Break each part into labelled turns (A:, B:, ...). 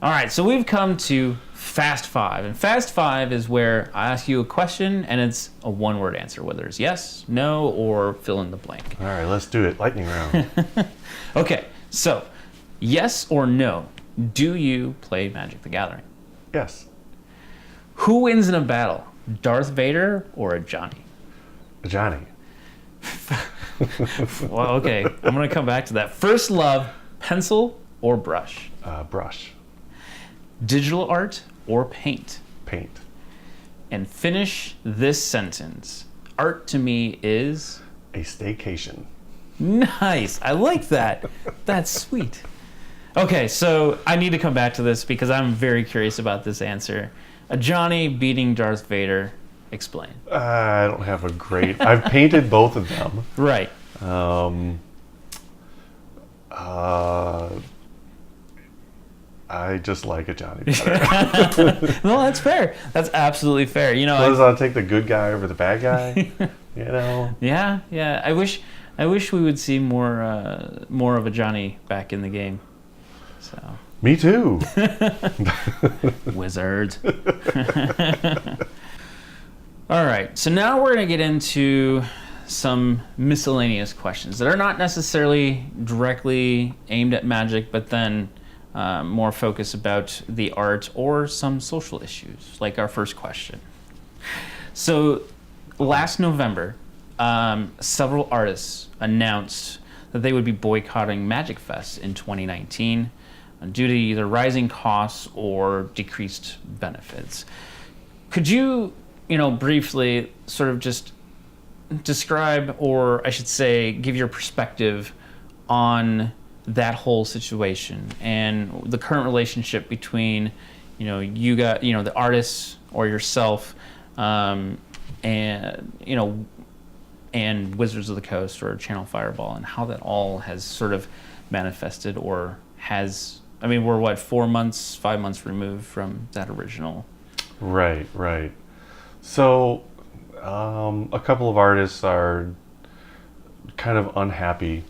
A: All right, so we've come to Fast Five. And Fast Five is where I ask you a question and it's a one-word answer, whether it's yes, no, or fill in the blank.
B: All right, let's do it. Lightning round.
A: Okay, so yes or no, do you play Magic the Gathering?
B: Yes.
A: Who wins in a battle, Darth Vader or a Johnny?
B: Johnny.
A: Well, okay, I'm going to come back to that. First love, pencil or brush?
B: Brush.
A: Digital art or paint?
B: Paint.
A: And finish this sentence. Art to me is...
B: A staycation.
A: Nice. I like that. That's sweet. Okay, so I need to come back to this because I'm very curious about this answer. A Johnny beating Darth Vader. Explain.
B: I don't have a great... I've painted both of them.
A: Right.
B: I just like a Johnny better.
A: No, that's fair. That's absolutely fair. You know,
B: I'll take the good guy over the bad guy. You know.
A: Yeah. I wish we would see more of a Johnny back in the game. So.
B: Me too.
A: Wizards. All right. So now we're going to get into some miscellaneous questions that are not necessarily directly aimed at Magic, but then more focus about the art or some social issues, like our first question. So last November, several artists announced that they would be boycotting Magic Fest in 2019 due to either rising costs or decreased benefits. Could you, briefly sort of just describe, or I should say, give your perspective on that whole situation and the current relationship between, the artists or yourself, and Wizards of the Coast or Channel Fireball, and how that all has sort of manifested or has. I mean, we're 5 months removed from that original.
B: Right. So, a couple of artists are kind of unhappy,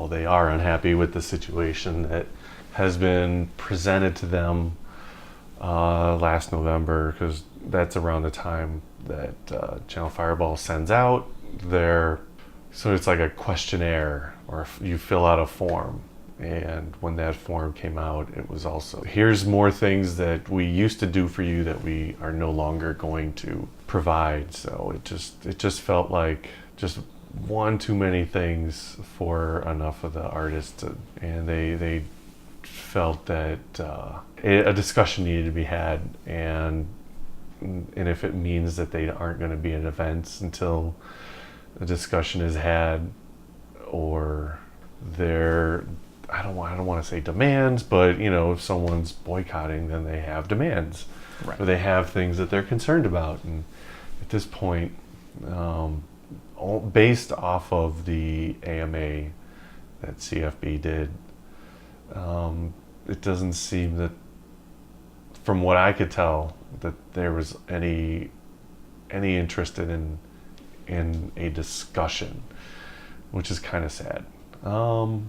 B: they are unhappy with the situation that has been presented to them last November, because that's around the time that Channel Fireball sends out so it's like a questionnaire, or you fill out a form. And when that form came out, it was also, here's more things that we used to do for you that we are no longer going to provide. So it just felt like just one too many things for enough of the artists, and they felt that a discussion needed to be had, and if it means that they aren't going to be at events until the discussion is had, or I don't want to say demands, but if someone's boycotting, then they have demands,
A: right,
B: or they have things that they're concerned about. And at this point, based off of the AMA that CFB did, it doesn't seem that, from what I could tell, that there was any interest in a discussion, which is kind of sad.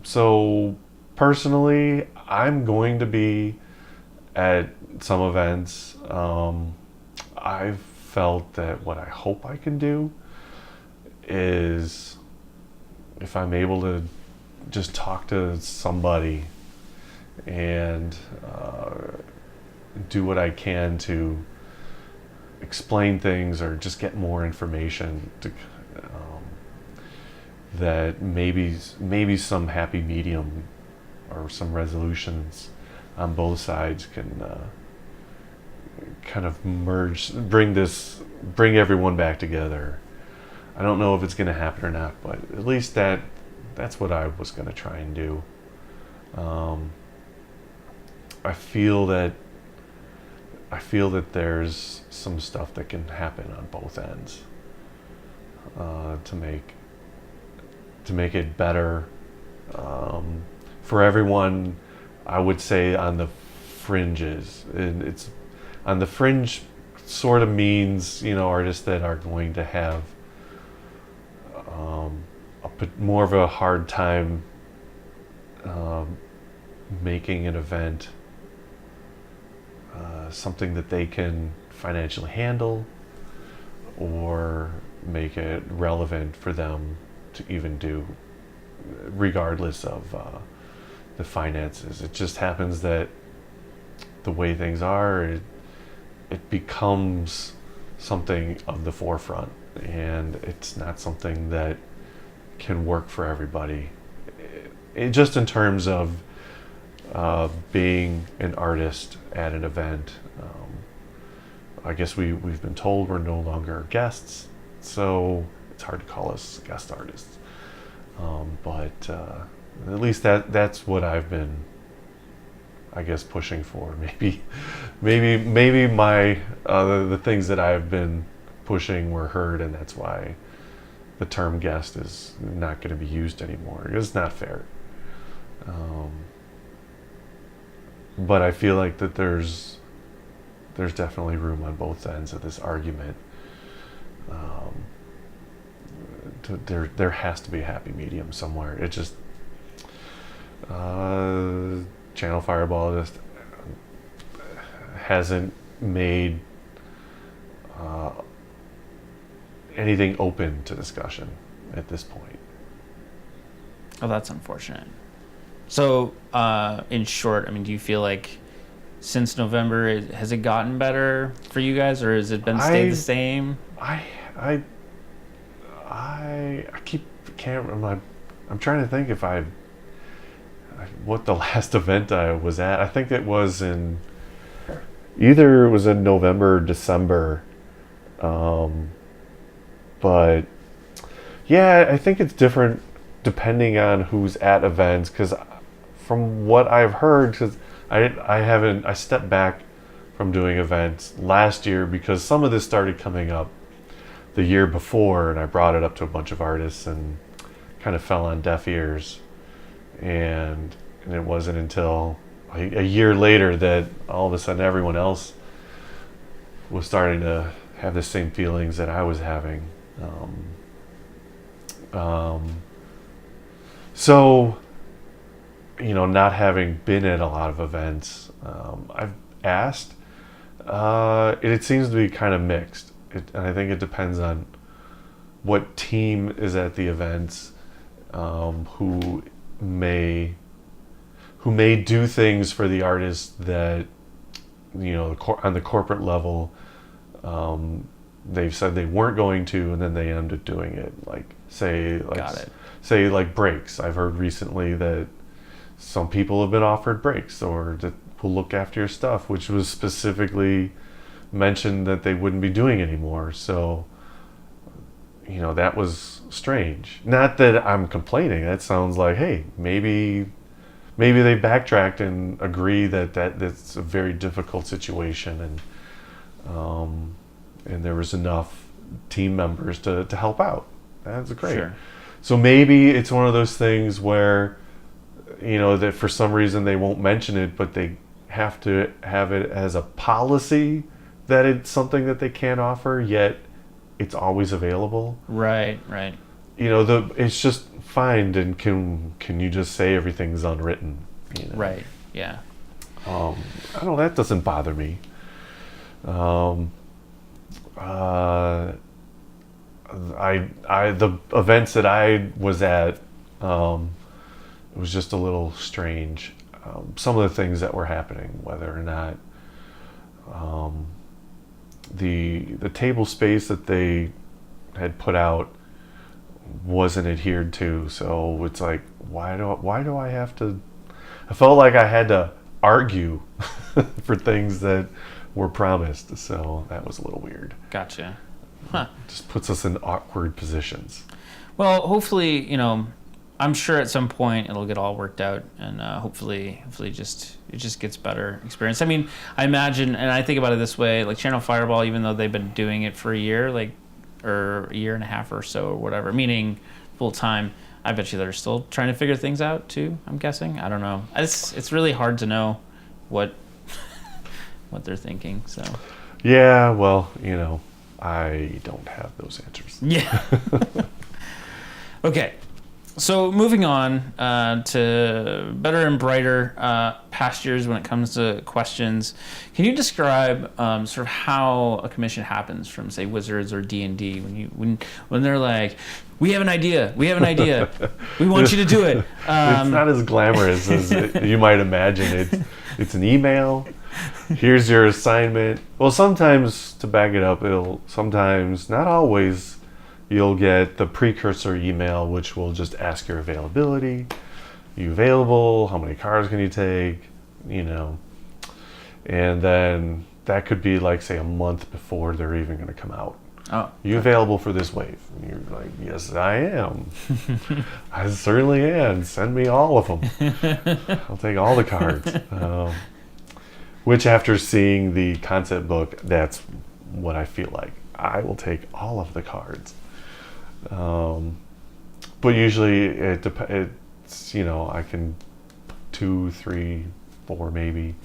B: So personally, I'm going to be at some events. I've felt that what I hope I can do is, if I'm able to just talk to somebody and do what I can to explain things or just get more information, that maybe some happy medium or some resolutions on both sides can kind of merge, bring everyone back together. I don't know if it's going to happen or not, but at least that's what I was going to try and do. I feel that there's some stuff that can happen on both ends to make it better for everyone. I would say on the fringes, and it's on the fringe sort of means artists that are going to have more of a hard time making an event something that they can financially handle, or make it relevant for them to even do, regardless of the finances. It just happens that the way things are, it becomes something of the forefront, and it's not something that can work for everybody. Just in terms of being an artist at an event, I guess we've been told we're no longer guests, so it's hard to call us guest artists. But at least that's what I've been, I guess, pushing for. Maybe my the things that I've been pushing were heard, and that's why the term guest is not going to be used anymore. It's not fair. But I feel like that there's definitely room on both ends of this argument. There has to be a happy medium somewhere. It just Channel Fireball just hasn't made anything open to discussion at this point.
A: Oh, that's unfortunate. So, in short, I mean, do you feel like since November, has it gotten better for you guys, or has it been stayed the same?
B: I'm trying to think if what the last event I was at. I think it was either it was in November or December. But yeah, I think it's different depending on who's at events, because from what I've heard, because I stepped back from doing events last year because some of this started coming up the year before, and I brought it up to a bunch of artists and kind of fell on deaf ears, and it wasn't until a year later that all of a sudden everyone else was starting to have the same feelings that I was having. So, not having been at a lot of events, I've asked. It seems to be kind of mixed. And I think it depends on what team is at the events, who may do things for the artists that, on the corporate level, they've said they weren't going to, and then they ended up doing it. Say breaks. I've heard recently that some people have been offered breaks, or that will look after your stuff, which was specifically mentioned that they wouldn't be doing anymore. So, that was strange. Not that I'm complaining. That sounds like, hey, maybe they backtracked and agree that's a very difficult situation, and there was enough team members to help out. That's great.
A: Sure.
B: So maybe it's one of those things where, that for some reason they won't mention it, but they have to have it as a policy that it's something that they can't offer, yet it's always available.
A: Right.
B: It's just fine, and can you just say everything's unwritten?
A: Right. Yeah.
B: I don't know, that doesn't bother me. The events that I was at, it was just a little strange. Some of the things that were happening, whether or not the table space that they had put out wasn't adhered to. So it's like, why do I have to? I felt like I had to argue for things that were promised. So that was a little weird.
A: Gotcha. Huh.
B: Just puts us in awkward positions.
A: Well, hopefully, I'm sure at some point it'll get all worked out, and hopefully it just gets better experience. I mean, I imagine, and I think about it this way, like Channel Fireball, even though they've been doing it for a year, or a year and a half or so, or whatever, meaning full time, I bet you they're still trying to figure things out too, I'm guessing. I don't know. It's really hard to know what they're thinking. So.
B: Yeah, well, I don't have those answers.
A: Yeah. Okay. So moving on to better and brighter pastures when it comes to questions, can you describe sort of how a commission happens from, say, Wizards or D&D when they're like, we have an idea, we want you to do it.
B: It's not as glamorous as you might imagine. It's an email. Here's your assignment. Well, sometimes, to back it up, sometimes, not always, you'll get the precursor email, which will just ask your availability. You available? How many cards can you take? And then that could be like, say, a month before they're even going to come out.
A: Oh,
B: you available for this wave? And you're like, yes, I am. I certainly am. Send me all of them. I'll take all the cards. Which, after seeing the concept book, that's what I feel like. I will take all of the cards. But usually it's I can 2, 3, 4 maybe.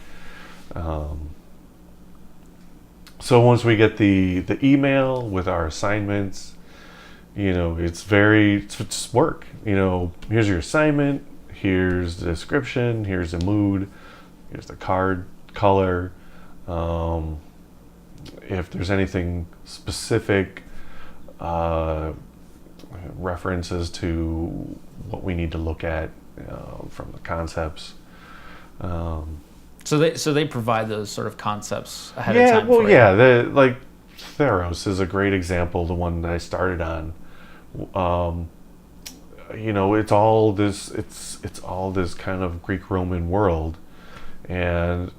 B: So once we get the email with our assignments, it's just work. Here's your assignment, here's the description, here's the mood, here's the card color. If there's anything specific, references to what we need to look at from the concepts.
A: So they provide those sort of concepts ahead of time.
B: Like Theros is a great example, the one that I started on. It's all this kind of Greek-Roman world, and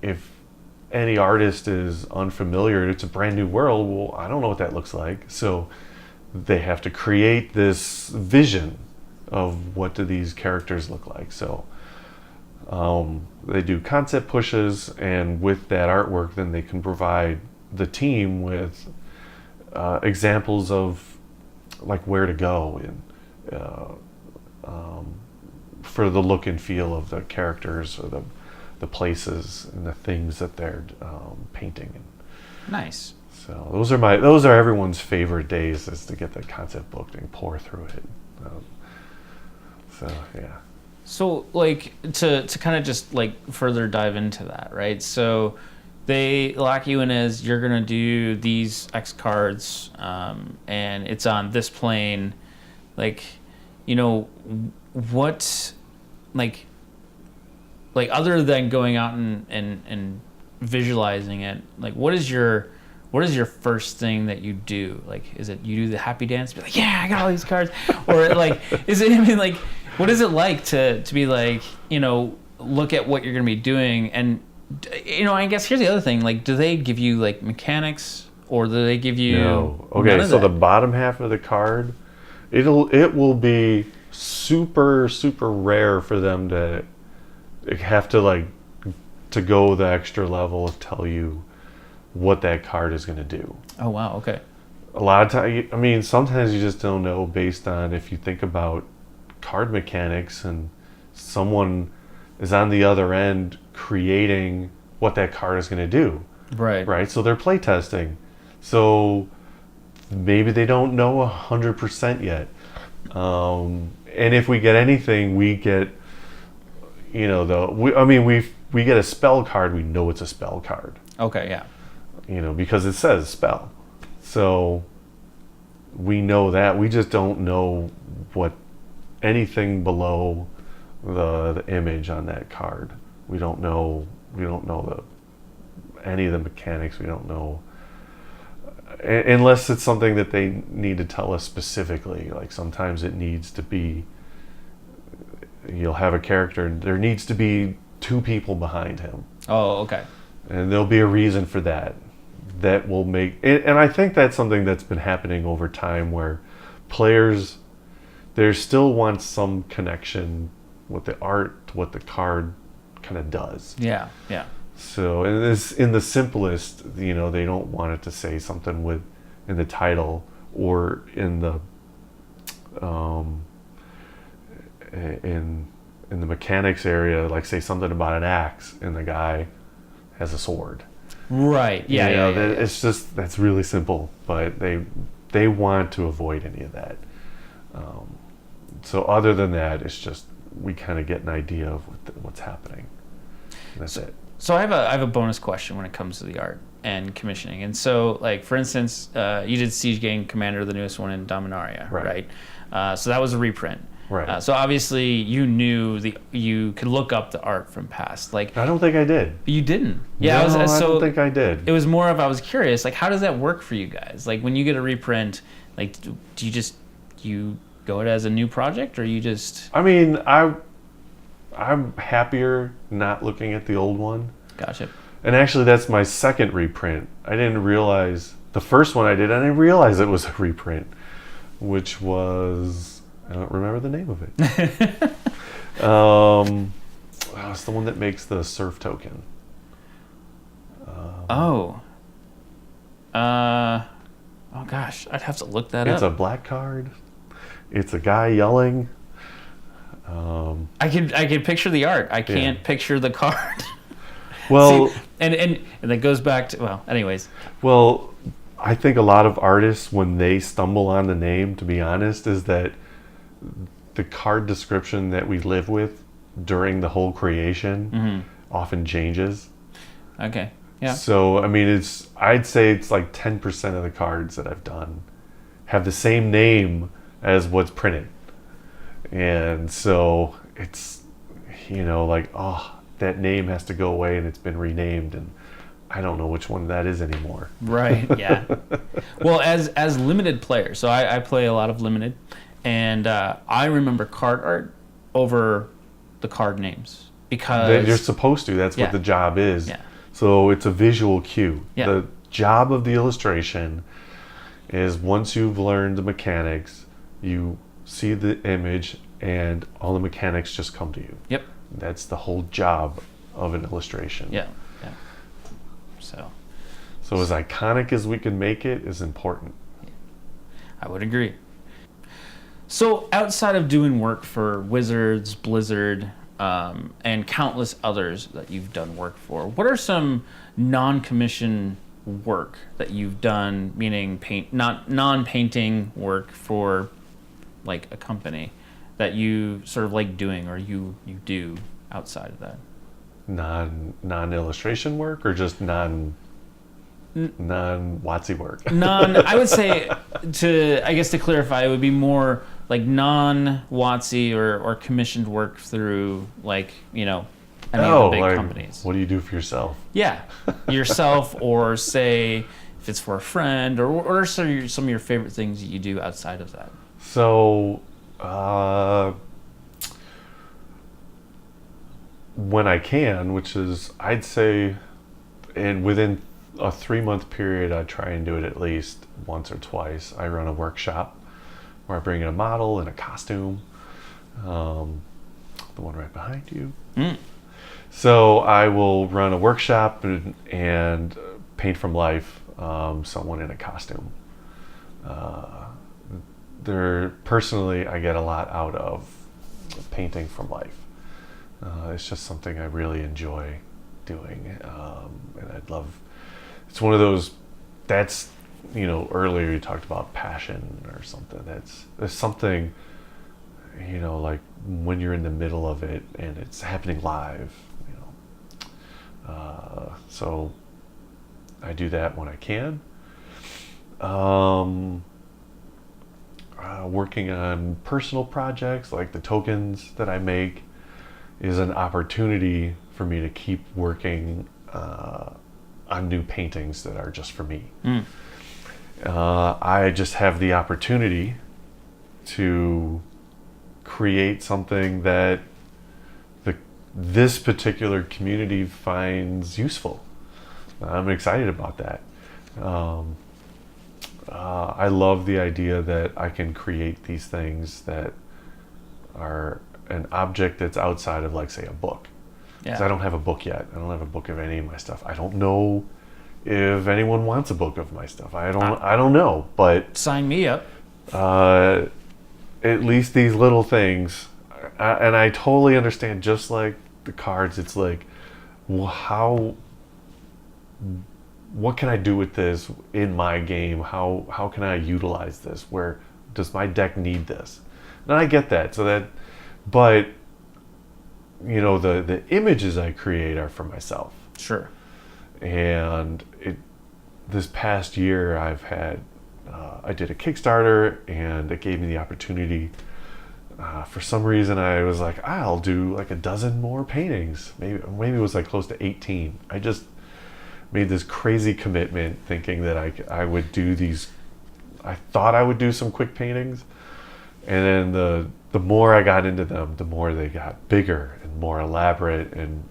B: if any artist is unfamiliar, it's a brand new world. Well, I don't know what that looks like, so they have to create this vision of what do these characters look like. So they do concept pushes, and with that artwork, then they can provide the team with examples of like where to go and for the look and feel of the characters or the places and the things that they're painting.
A: Nice.
B: So those are everyone's favorite days, is to get the concept book and pour through it. Yeah.
A: So like to kind of just like further dive into that, right? So they lock you in as you're gonna do these X cards, and it's on this plane. Like, what, like other than going out and visualizing it, like what is your first thing that you do? Like, is it you do the happy dance, be like, yeah, I got all these cards, or like, what is it like to be like, look at what you're gonna be doing? And I guess here's the other thing, like, do they give you like mechanics, or do they give you
B: no? Okay, so the bottom half of the card, it will be super rare for them to have to go the extra level of tell you what that card is going to do.
A: Oh wow, okay.
B: A lot of times, sometimes you just don't know, based on if you think about card mechanics and someone is on the other end creating what that card is going to do. Right. So they're play testing. So maybe they don't know 100% yet. And if we get anything, we get, we get a spell card. We know it's a spell card.
A: Okay, yeah.
B: Because it says spell. So we know that. We just don't know what anything below the image on that card. We don't know any of the mechanics. We don't know, unless it's something that they need to tell us specifically. Like sometimes it needs to be, you'll have a character, there needs to be 2 people behind him.
A: Oh, okay.
B: And there'll be a reason for that. That will make, and I think that's something that's been happening over time, where players, there still wants some connection with the art to what the card kind of does.
A: Yeah.
B: So in the simplest, they don't want it to say something in the title or in the in the mechanics area, like say something about an axe and the guy has a sword.
A: Right. Yeah.
B: It's just, that's really simple, but they want to avoid any of that. So other than that, it's just we kind of get an idea of what's happening. And that's it.
A: So I have a bonus question when it comes to the art and commissioning. And so, like, for instance, you did Siege Gang Commander, the newest one in Dominaria, right? So that was a reprint.
B: Right.
A: So obviously you knew you could look up the art from past. Like,
B: I don't think I did.
A: You didn't. Yeah,
B: no, I don't think I did.
A: It was more of, I was curious, like, how does that work for you guys? Like, when you get a reprint, like, do you go it as a new project, or you just?
B: I mean, I'm happier not looking at the old one.
A: Gotcha.
B: And actually, that's my second reprint. I didn't realize the first one I didn't realize it was a reprint, which was, I don't remember the name of it. It's the one that makes the surf token.
A: Oh gosh, I'd have to look that up.
B: It's a black card. It's a guy yelling.
A: I can picture the art. I can't picture the card.
B: Well,
A: see, and that goes back to, well, anyways.
B: Well, I think a lot of artists, when they stumble on the name, to be honest, is that the card description that we live with during the whole creation often changes.
A: Okay. Yeah.
B: So, I mean, I'd say it's like 10% of the cards that I've done have the same name as what's printed. And so it's, like, oh, that name has to go away and it's been renamed, and I don't know which one that is anymore.
A: Right, yeah. Well, as limited players, so I play a lot of limited, and I remember card art over the card names, because
B: you're supposed to. That's what the job is.
A: Yeah.
B: So it's a visual cue.
A: Yeah.
B: The job of the illustration is, once you've learned the mechanics, you see the image and all the mechanics just come to you.
A: Yep.
B: That's the whole job of an illustration.
A: Yeah. Yeah. So
B: as iconic as we can make it is important.
A: I would agree. So outside of doing work for Wizards, Blizzard, and countless others that you've done work for, what are some non-commission work that you've done, meaning non-painting work for, like, a company, that you sort of like doing, or you do outside of that?
B: Non-illustration work, or just non-WotC work?
A: I would say, to clarify, it would be more like non-WotC or commissioned work through, like, any of the big companies.
B: What do you do for yourself?
A: Yeah, yourself, or say if it's for a friend, or what are some of your favorite things that you do outside of that?
B: So, when I can, which is, I'd say, within a 3-month period, I try and do it at least once or twice. I run a workshop where I bring in a model and a costume, the one right behind you. So I will run a workshop and paint from life someone in a costume. Personally, I get a lot out of painting from life. It's just something I really enjoy doing, and I'd love. It's one of those. That's, earlier you talked about passion or something. There's something, like when you're in the middle of it and it's happening live. So I do that when I can. Working on personal projects like the tokens that I make is an opportunity for me to keep working on new paintings that are just for me. I just have the opportunity to create something that this particular community finds useful. I'm excited about that. I love the idea that I can create these things that are an object that's outside of, like, say, a book. Because I don't have a book yet. I don't have a book of any of my stuff. I don't know if anyone wants a book of my stuff. I don't know, but
A: sign me up.
B: At least these little things, and I totally understand. Just like the cards, it's like, well, what can I do with this in my game? How can I utilize this? Where does my deck need this? And I get that. But the images I create are for myself.
A: Sure.
B: And this past year I did a Kickstarter, and it gave me the opportunity. For some reason, I was like, I'll do like a dozen more paintings. Maybe it was like close to 18. I just made this crazy commitment, thinking that I would do these. I thought I would do some quick paintings, and then the more I got into them, the more they got bigger and more elaborate, and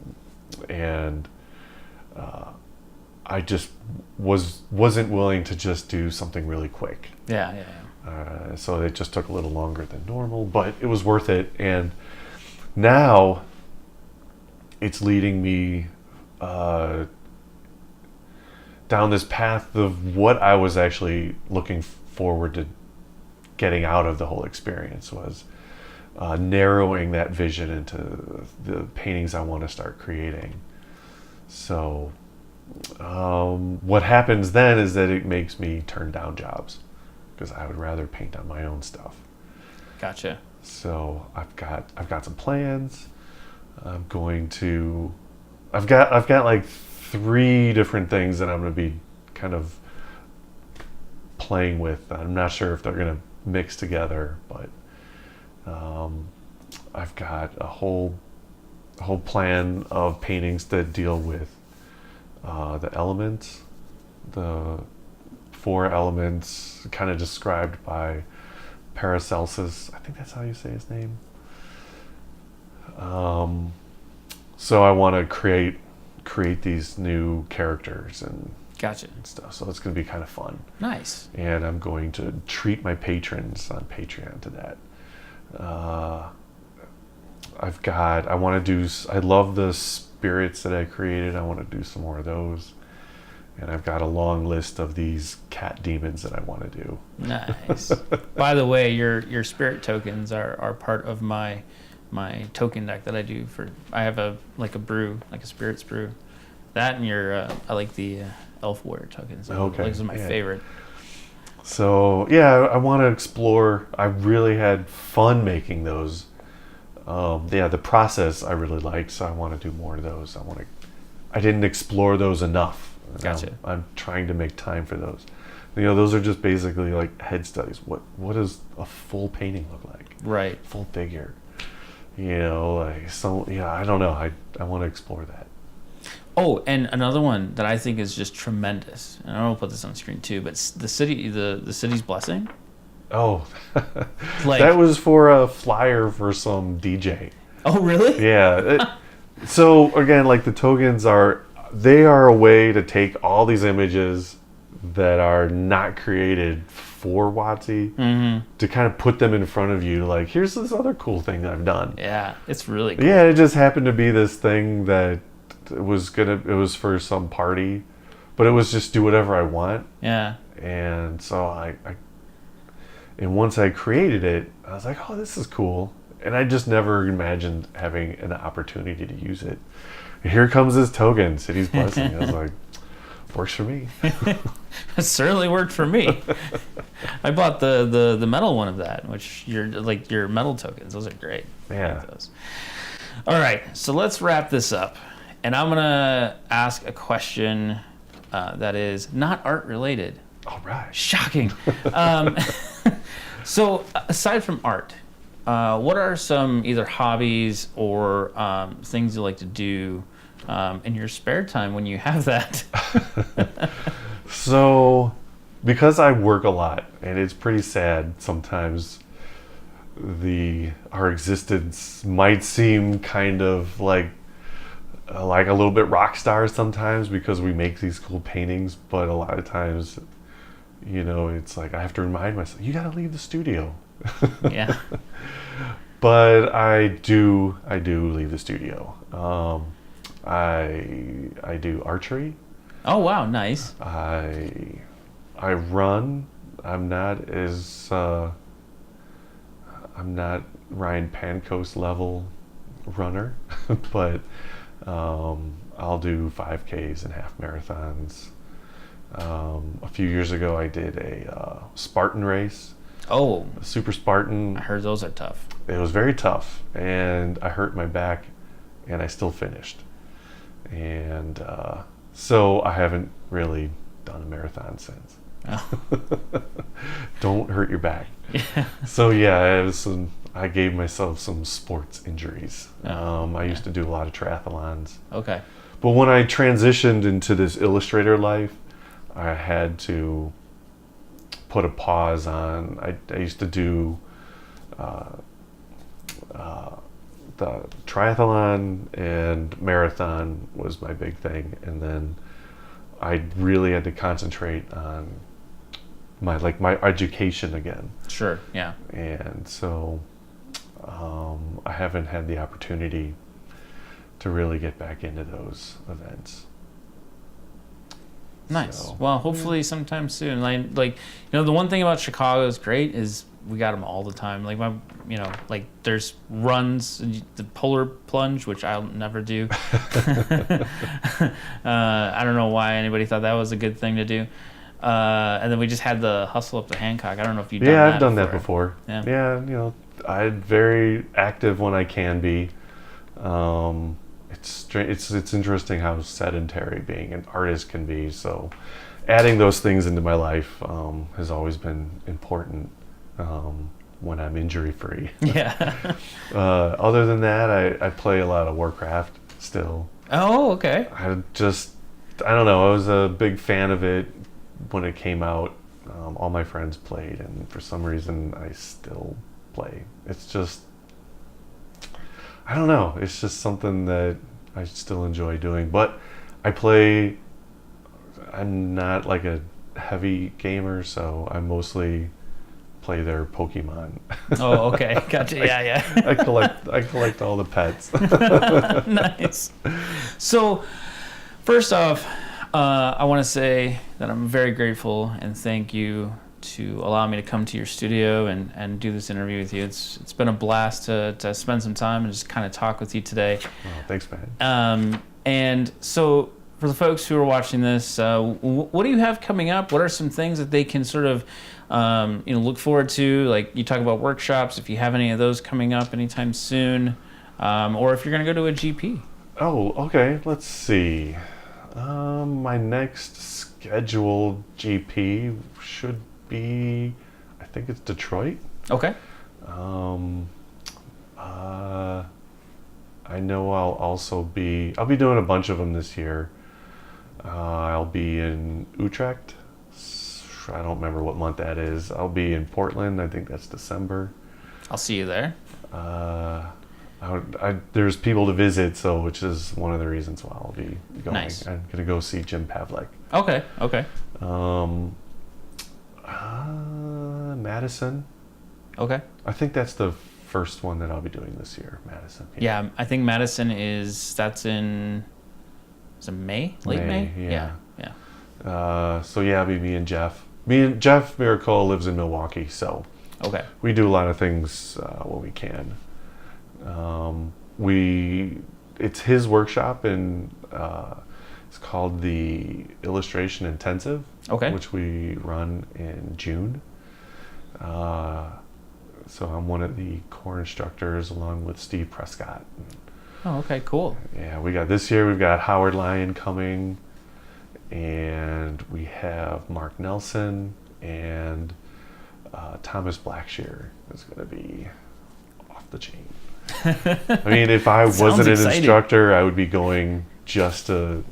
B: I just wasn't willing to just do something really quick.
A: Yeah.
B: So it just took a little longer than normal, but it was worth it. And now it's leading me down this path of what I was actually looking forward to getting out of the whole experience, was narrowing that vision into the paintings I want to start creating. So what happens then is that it makes me turn down jobs, because I would rather paint on my own stuff.
A: Gotcha.
B: So I've got some plans. I've got like 3 different things that I'm going to be kind of playing with. I'm not sure if they're going to mix together, but I've got a whole plan of paintings that deal with the elements, the 4 elements, kind of described by Paracelsus. I think that's how you say his name. So I want to create these new characters and
A: Gotcha.
B: stuff. So it's going to be kind of fun.
A: Nice.
B: And I'm going to treat my patrons on Patreon to that. I love the spirits that I created. I want to do some more of those. And I've got a long list of these cat demons that I want to do.
A: Nice. By the way, your spirit tokens are part of my token deck that I do for. I have a spirits brew. That and I like the elf warrior tokens.
B: Okay.
A: Those are my favorite.
B: So yeah, I want to explore. I really had fun making those. The process I really liked, so I want to do more of those. I didn't explore those enough.
A: Gotcha.
B: I'm trying to make time for those. Those are just basically like head studies. What does a full painting look like?
A: Right.
B: Full figure. I don't know. I want to explore that.
A: Oh, and another one that I think is just tremendous. And I'll put this on the screen too. But the city's blessing.
B: Oh, that was for a flyer for some DJ.
A: Oh, really?
B: Yeah. So again, like the tokens are a way to take all these images that are not created for WotC to kind of put them in front of you. Like, here's this other cool thing that I've done.
A: Yeah, it's really cool.
B: Yeah, it just happened to be this thing that it was for some party, but it was just do whatever I want.
A: Yeah.
B: And so and once I created it, I was like, oh, this is cool. And I just never imagined having an opportunity to use it. And here comes this token, City's Blessing. I was like, works for me.
A: It certainly worked for me. I bought the metal one of that, which your metal tokens. Those are great.
B: Yeah.
A: I like those. All right, so let's wrap this up. And I'm going to ask a question that is not art related.
B: All right.
A: Shocking. So aside from art, what are some either hobbies or things you like to do in your spare time when you have that?
B: So, because I work a lot, and it's pretty sad sometimes, our existence might seem kind of like a little bit rock star sometimes, because we make these cool paintings, but a lot of times, it's like I have to remind myself, you got to leave the studio.
A: Yeah.
B: But I do leave the studio. I do archery.
A: Oh wow, nice.
B: I run. I'm not Ryan Pancoast level runner, but I'll do 5Ks and half marathons. A few years ago, I did a Spartan race.
A: Oh,
B: Super Spartan.
A: I heard those are tough.
B: It was very tough, and I hurt my back, and I still finished. And so I haven't really done a marathon since.
A: Oh.
B: Don't hurt your back.
A: Yeah.
B: So yeah, I gave myself some sports injuries. I used to do a lot of triathlons.
A: Okay.
B: But when I transitioned into this illustrator life, I had to put a pause on. I used to do the triathlon, and marathon was my big thing, and then I really had to concentrate on my education again.
A: Sure. Yeah.
B: And so I haven't had the opportunity to really get back into those events.
A: Nice.
B: So,
A: Well, hopefully sometime soon. The one thing about Chicago is great is we got them all the time. There's runs, the polar plunge, which I'll never do. I don't know why anybody thought that was a good thing to do. And then we just had the hustle up to Hancock. I don't know if you've done that.
B: Yeah, I've done that before.
A: Yeah.
B: Yeah, I'm very active when I can be. It's interesting how sedentary being an artist can be. So, adding those things into my life has always been important when I'm injury free.
A: Yeah.
B: Other than that, I play a lot of Warcraft still.
A: Oh, okay.
B: I don't know. I was a big fan of it when it came out. All my friends played, and for some reason, I still play. It's just, I don't know. It's just something that I still enjoy doing. But I'm not like a heavy gamer, so I mostly play their Pokemon.
A: Oh, okay. Gotcha. Yeah.
B: I collect all the pets.
A: Nice. So, first off, I want to say that I'm very grateful and thank you to allow me to come to your studio and do this interview with you. It's been a blast to spend some time and just kind of talk with you today.
B: Oh, thanks, man.
A: And so for the folks who are watching this, what do you have coming up? What are some things that they can sort of look forward to? Like you talk about workshops, if you have any of those coming up anytime soon, or if you're going to go to a GP.
B: Oh, okay. Let's see. My next scheduled GP should be, I think it's Detroit.
A: Okay.
B: I know I'll be doing a bunch of them this year. I'll be in Utrecht. I don't remember what month that is. I'll be in Portland. I think that's December.
A: I'll see you there.
B: There's people to visit, which is one of the reasons why I'll be going.
A: Nice.
B: I'm going to go see Jim Pavlik.
A: Okay.
B: Madison.
A: Okay.
B: I think that's the first one that I'll be doing this year, Madison.
A: Yeah, I think Madison that's in May? Late May?
B: Yeah.
A: Yeah.
B: It'll be me and Jeff. Me and Jeff Miracle lives in Milwaukee, so
A: okay.
B: We do a lot of things when we can. It's his workshop, and it's called the Illustration Intensive,
A: okay,
B: which we run in June. So I'm one of the core instructors along with Steve Prescott.
A: Oh, okay, cool.
B: Yeah, this year we've got Howard Lyon coming, and we have Mark Nelson, and Thomas Blackshear is going to be off the chain. I mean, if I wasn't an instructor, I would be going just to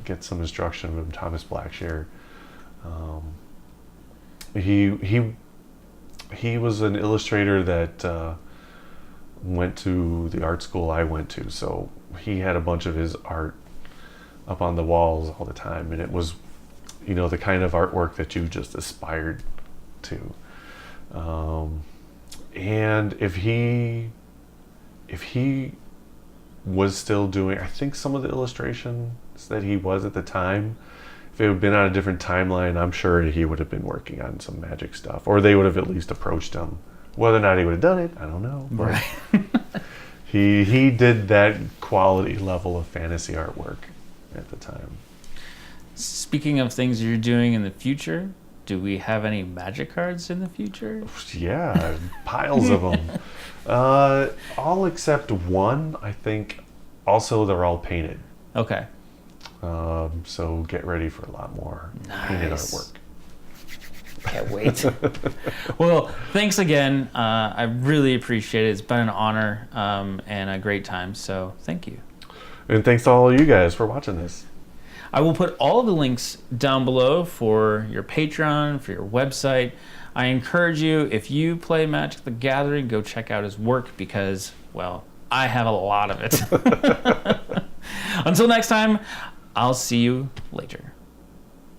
B: get some instruction from Thomas Blackshear. He was an illustrator that went to the art school I went to, so he had a bunch of his art up on the walls all the time, and it was, the kind of artwork that you just aspired to. And if he was still doing, I think some of the illustrations that he was at the time, if it had been on a different timeline, I'm sure he would have been working on some magic stuff, or they would have at least approached him. Whether or not he would have done it, I don't know. But
A: right.
B: he did that quality level of fantasy artwork at the time.
A: Speaking of things you're doing in the future, do we have any Magic cards in the future?
B: Yeah, piles of them. All except one, I think. Also, they're all painted.
A: Okay.
B: So get ready for a lot more painted artwork.
A: Can't wait. Well, thanks again. I really appreciate it. It's been an honor and a great time. So thank you.
B: And thanks to all of you guys for watching this.
A: I will put all of the links down below for your Patreon, for your website. I encourage you, if you play Magic the Gathering, go check out his work because, well, I have a lot of it. Until next time, I'll see you later.